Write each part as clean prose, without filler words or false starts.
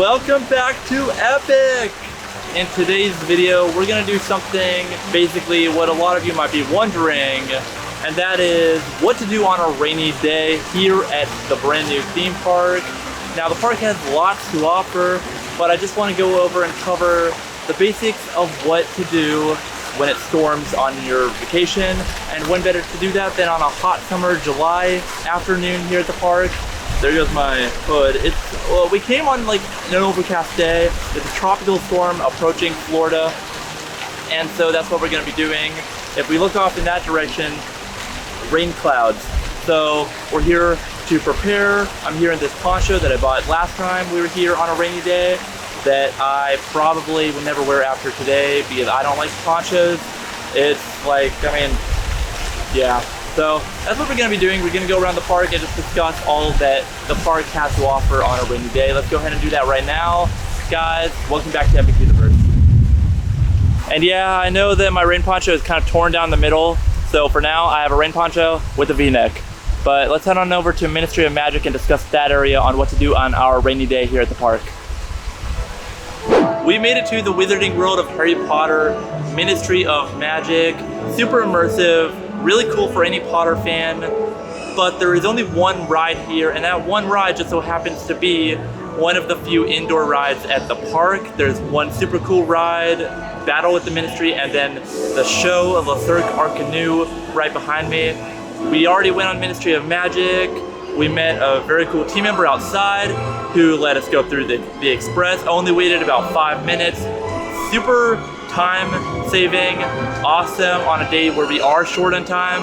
Welcome back to Epic! In today's video, we're gonna do something, basically what a lot of you might be wondering, and that is what to do on a rainy day here at the brand new theme park. Now the park has lots to offer, but I just want to go over and cover the basics of what to do when it storms on your vacation. And when better to do that than on a hot summer July afternoon here at the park. There goes my hood. Well, we came on like an overcast day. It's a tropical storm approaching Florida, and so that's what we're going to be doing. If we look off in that direction, rain clouds. So we're here to prepare. I'm here in this poncho that I bought last time we were here on a rainy day that I probably would never wear after today because I don't like ponchos. It's like, I mean, yeah. So that's what we're gonna be doing. We're gonna go around the park and just discuss all that the park has to offer on a rainy day. Let's go ahead and do that right now. Guys, welcome back to Epic Universe. And yeah, I know that my rain poncho is kind of torn down the middle. So for now, I have a rain poncho with a V-neck. But let's head on over to Ministry of Magic and discuss that area on what to do on our rainy day here at the park. We made it to the Wizarding World of Harry Potter, Ministry of Magic. Super immersive, really cool for any Potter fan. But there is only one ride here, and that one ride just so happens to be one of the few indoor rides at the park. There's one super cool ride, Battle with the Ministry, and then the show of Le Cirque Arcanu right behind me. We already went on Ministry of Magic. We met a very cool team member outside who let us go through the express. Only waited about 5 minutes. Super time saving, awesome on a day where we are short on time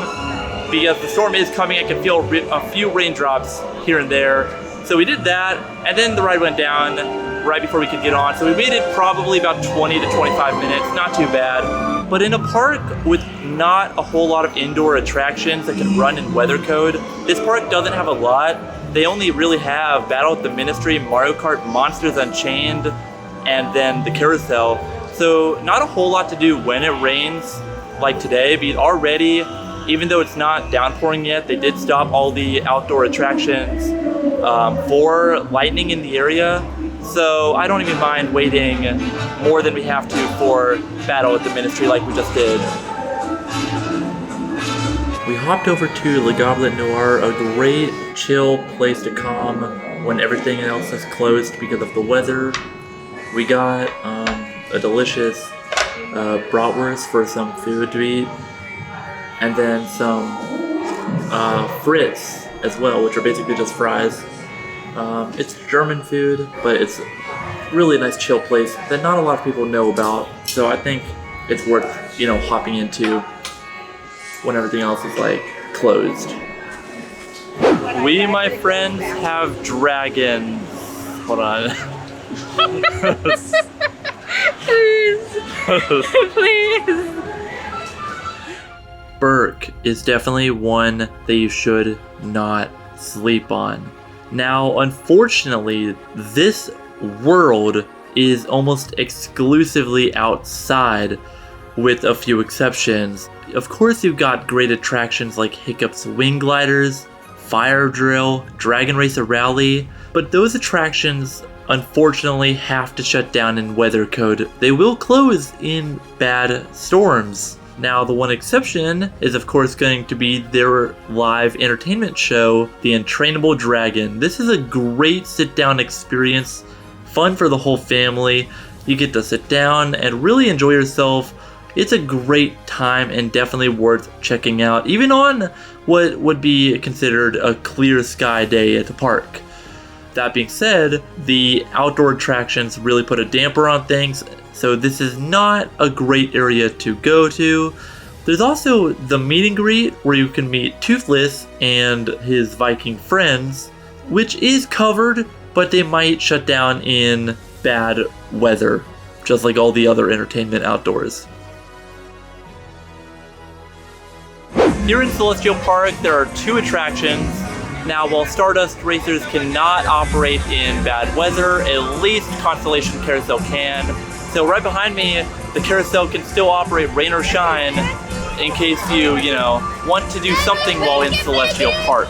because the storm is coming. I can feel a few raindrops here and there. So we did that, and then the ride went down right before we could get on. So we waited probably about 20 to 25 minutes, not too bad. But in a park with not a whole lot of indoor attractions that can run in weather code, this park doesn't have a lot. They only really have Battle with the Ministry, Mario Kart, Monsters Unchained, and then the carousel. So not a whole lot to do when it rains like today, but already, even though it's not downpouring yet, they did stop all the outdoor attractions for lightning in the area. So I don't even mind waiting more than we have to for Battle with the Ministry like we just did. We hopped over to Le Goblet Noir, a great chill place to come when everything else is closed because of the weather. We got a delicious bratwurst for some food to eat, and then some frits as well, which are basically just fries. It's German food, but it's really a nice chill place that not a lot of people know about. So I think it's worth, hopping into when everything else is like closed. We, my friends, have dragons. Hold on. Please. Please. Berk is definitely one that you should not sleep on. Now, unfortunately, this world is almost exclusively outside with a few exceptions. Of course, you've got great attractions like Hiccup's Wing Gliders, Fire Drill, Dragon Racer Rally, but those attractions unfortunately have to shut down in weather code. They will close in bad storms. Now, the one exception is of course going to be their live entertainment show, The Entrainable Dragon. This is a great sit-down experience, fun for the whole family. You get to sit down and really enjoy yourself. It's a great time and definitely worth checking out, even on what would be considered a clear sky day at the park. That being said, the outdoor attractions really put a damper on things, so this is not a great area to go to. There's also the meet and greet where you can meet Toothless and his Viking friends, which is covered, but they might shut down in bad weather, just like all the other entertainment outdoors. Here in Celestial Park, there are 2 attractions. Now, while Stardust Racers cannot operate in bad weather, at least Constellation Carousel can. So right behind me, the carousel can still operate rain or shine in case you want to do something while in Celestial Park.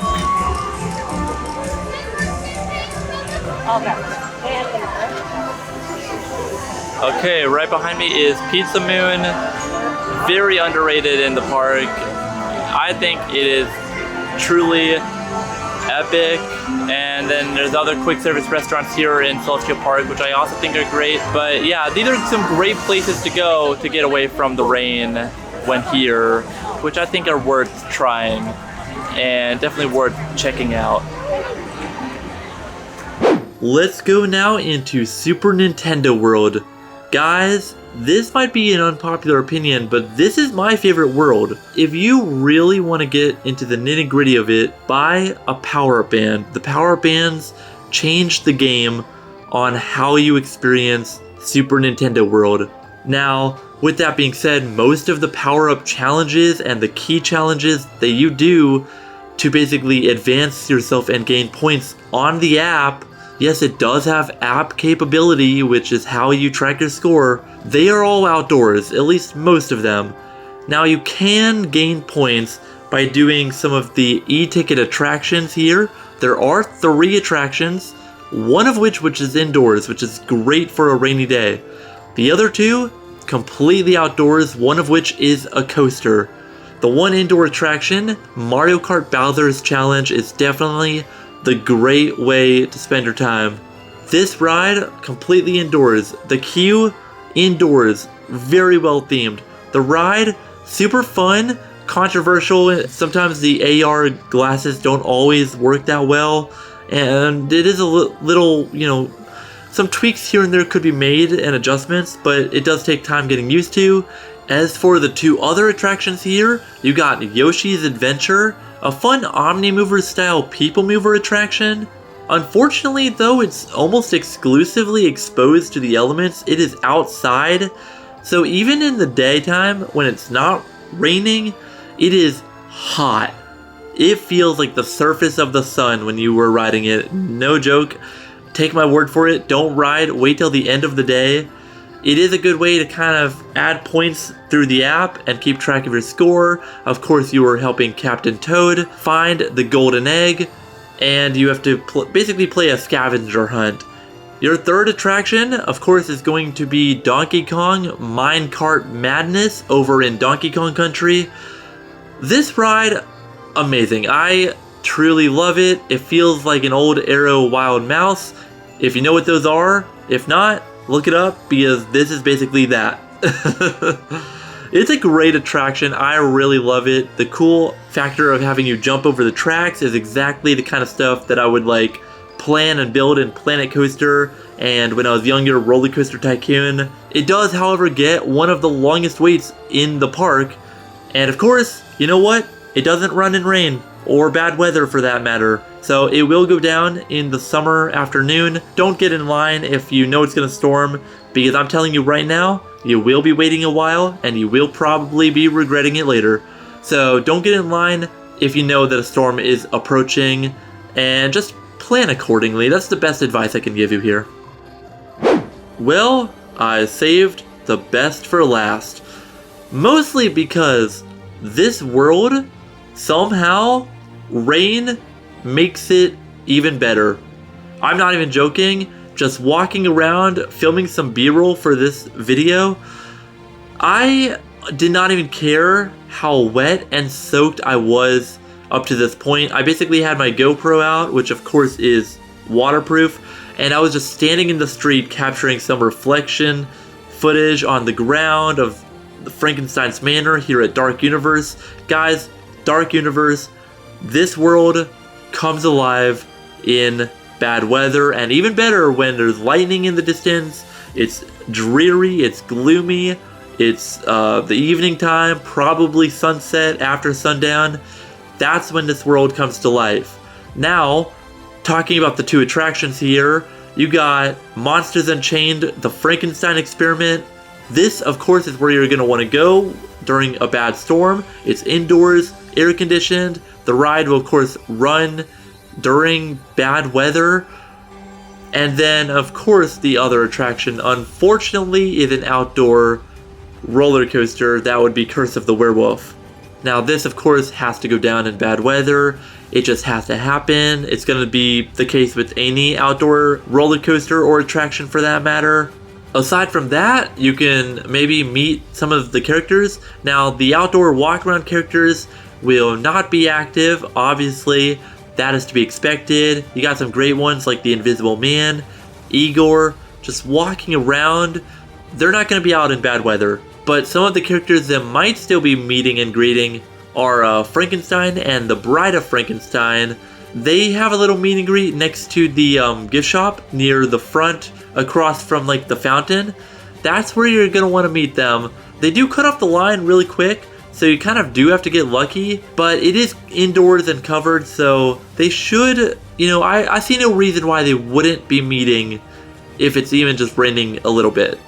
Okay. Okay, right behind me is Pizza Moon. Very underrated in the park. I think it is truly epic. And then there's other quick service restaurants here in Celestial Park, which I also think are great. But yeah, these are some great places to go to get away from the rain when here, which I think are worth trying and definitely worth checking out. Let's go now into Super Nintendo World. Guys, this might be an unpopular opinion, but this is my favorite world. If you really want to get into the nitty-gritty of it, buy a power-up band. The power-up bands change the game on how you experience Super Nintendo World. Now, with that being said, most of the power-up challenges and the key challenges that you do to basically advance yourself and gain points on the app, yes, it does have app capability, which is how you track your score. They are all outdoors, at least most of them. Now you can gain points by doing some of the e-ticket attractions here. There are 3 attractions, one of which is indoors, which is great for a rainy day. The other 2, completely outdoors, one of which is a coaster. The one indoor attraction, Mario Kart Bowser's Challenge, is definitely the great way to spend your time. This ride, completely indoors. The queue, indoors. Very well themed. The ride, super fun, controversial. Sometimes the AR glasses don't always work that well. And it is a little, some tweaks here and there could be made and adjustments, but it does take time getting used to. As for the 2 other attractions here, you got Yoshi's Adventure, a fun Omnimover style people mover attraction. Unfortunately though, it's almost exclusively exposed to the elements. It is outside, so even in the daytime when it's not raining, it is hot. It feels like the surface of the sun when you were riding it. No joke. Take my word for it. Don't ride. Wait till the end of the day. It is a good way to kind of add points through the app and keep track of your score. Of course, you are helping Captain Toad find the golden egg, and you have to basically play a scavenger hunt. Your 3rd attraction, of course, is going to be Donkey Kong Minecart Madness over in Donkey Kong Country. This ride, amazing. I truly love it. It feels like an old Arrow Wild Mouse. If you know what those are, if not, look it up, because this is basically that. It's a great attraction. I really love it. The cool factor of having you jump over the tracks is exactly the kind of stuff that I would plan and build in Planet Coaster and when I was younger, Roller Coaster Tycoon. It does, however, get one of the longest waits in the park. And of course, you know what? It doesn't run in rain or bad weather for that matter. So it will go down in the summer afternoon. Don't get in line if you know it's going to storm, because I'm telling you right now, you will be waiting a while and you will probably be regretting it later. So don't get in line if you know that a storm is approaching, and just plan accordingly. That's the best advice I can give you here. Well, I saved the best for last. Mostly because this world, somehow, rain makes it even better. I'm not even joking. Just walking around, filming some B-roll for this video, I did not even care how wet and soaked I was up to this point. I basically had my GoPro out, which of course is waterproof, and I was just standing in the street capturing some reflection footage on the ground of the Frankenstein's Manor here at Dark Universe. Guys, Dark Universe, this world comes alive in bad weather, and even better when there's lightning in the distance. It's dreary, it's gloomy, it's the evening time, probably sunset after sundown. That's when this world comes to life. Now, talking about the 2 attractions here, you got Monsters Unchained, the Frankenstein Experiment. This, of course, is where you're going to want to go during a bad storm. It's indoors, air conditioned. The ride will, of course, run during bad weather. And then, of course, the other attraction, unfortunately, is an outdoor roller coaster. That would be Curse of the Werewolf. Now, this, of course, has to go down in bad weather. It just has to happen. It's going to be the case with any outdoor roller coaster or attraction for that matter. Aside from that, you can maybe meet some of the characters. Now, the outdoor walk-around characters will not be active, obviously. That is to be expected. You got some great ones like the Invisible Man, Igor, just walking around. They're not going to be out in bad weather. But some of the characters that might still be meeting and greeting are Frankenstein and the Bride of Frankenstein. They have a little meet and greet next to the gift shop near the front, across from like the fountain. That's where you're gonna want to meet them. They do cut off the line really quick, so you kind of do have to get lucky, but it is indoors and covered, so they should, I see no reason why they wouldn't be meeting if it's even just raining a little bit.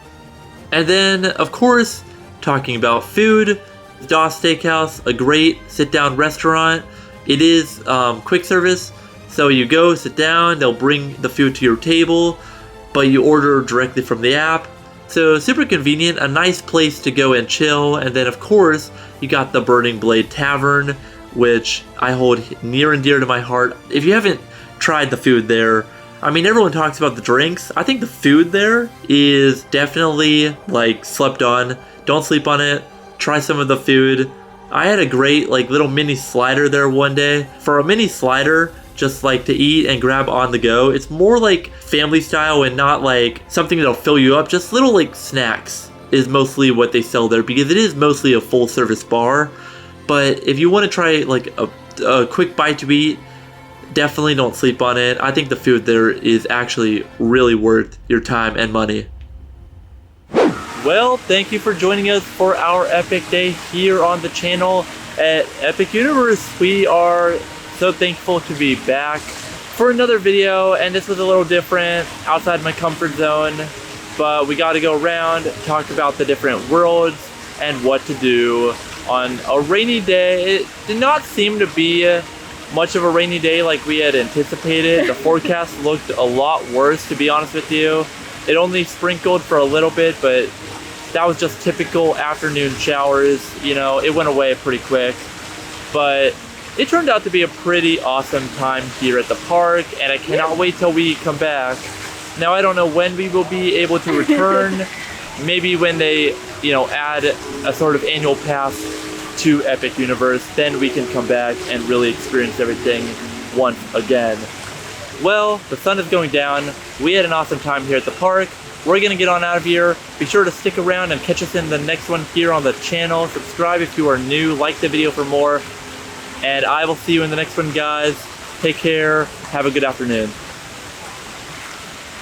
And then, of course, talking about food, Doss Steakhouse, a great sit-down restaurant. It is quick service, so you go, sit down, they'll bring the food to your table, but you order directly from the app. So super convenient, a nice place to go and chill. And then of course, you got the Burning Blade Tavern, which I hold near and dear to my heart. If you haven't tried the food there, I mean, everyone talks about the drinks. I think the food there is definitely like slept on. Don't sleep on it. Try some of the food. I had a great like little mini slider there one day. For a mini slider, just like to eat and grab on the go, it's more like family style and not like something that'll fill you up. Just little like snacks is mostly what they sell there, because it is mostly a full service bar. But if you want to try like a quick bite to eat, definitely don't sleep on it. I think the food there is actually really worth your time and money. Well, thank you for joining us for our epic day here on the channel at Epic Universe. We are so thankful to be back for another video, and this was a little different, outside my comfort zone, but we got to go around, talk about the different worlds and what to do on a rainy day. It did not seem to be much of a rainy day like we had anticipated. The forecast looked a lot worse, to be honest with you. It only sprinkled for a little bit, but that was just typical afternoon showers. It went away pretty quick, but it turned out to be a pretty awesome time here at the park, and I cannot wait till we come back. Now, I don't know when we will be able to return. Maybe when they, add a sort of annual pass to Epic Universe, then we can come back and really experience everything once again. Well, the sun is going down. We had an awesome time here at the park. We're gonna get on out of here. Be sure to stick around and catch us in the next one here on the channel. Subscribe if you are new, like the video for more, and I will see you in the next one, guys. Take care, have a good afternoon.